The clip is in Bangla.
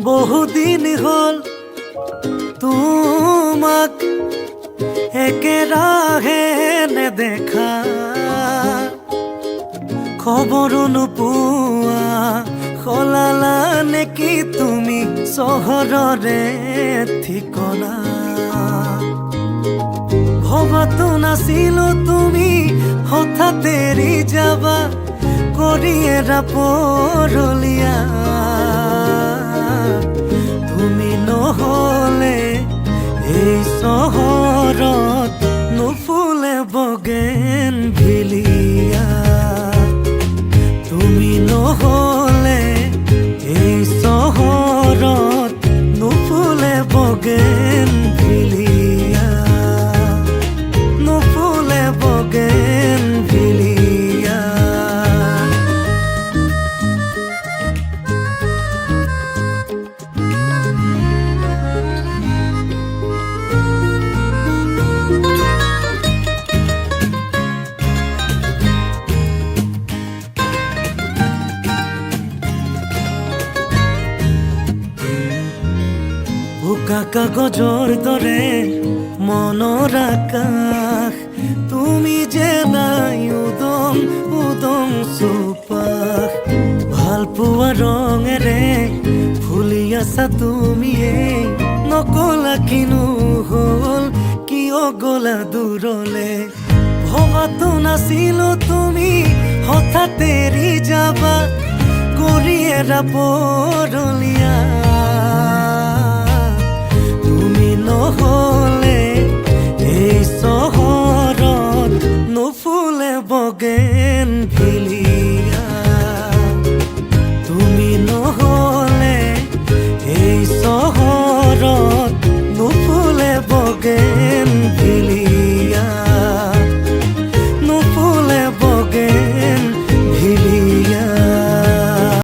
বহুদিন হল তোমাক একেৰাহে নেদেখা, খবৰো নোপোৱা সলালা নেকি তুমি চহৰৰে ঠিকনা। ভবাতো নাছিলো তুমি হঠাৎ এৰি যাবা কৰি এৰা পৰলীয়া। তুমি নহলে এই চহৰত নুফুলে বগেনভিলিয়া। তুমি নহলে এই চহৰত নুফুলে বগেনভিলিয়া, নুফুলে বগেনভিলিয়া। বোকা কাগজৰ দৰে মনৰ আকাশ, তুমি যে নাই উদং উদং চুপাশ। ভাল পোৱা ৰঙেৰে ফুলি আছা তুমিয়ে, নকলা কিনো হ'ল কিয় গলা দূৰলে। ভবাতো নাছিলো তুমি হঠাৎ এৰি যাবা কৰি এৰা পৰলীয়া। নহলে এই চহৰত নুফুলে বগেনভিলিয়া। তুমি নহলে এই চহৰত নুফুলে বগেনভিলিয়া।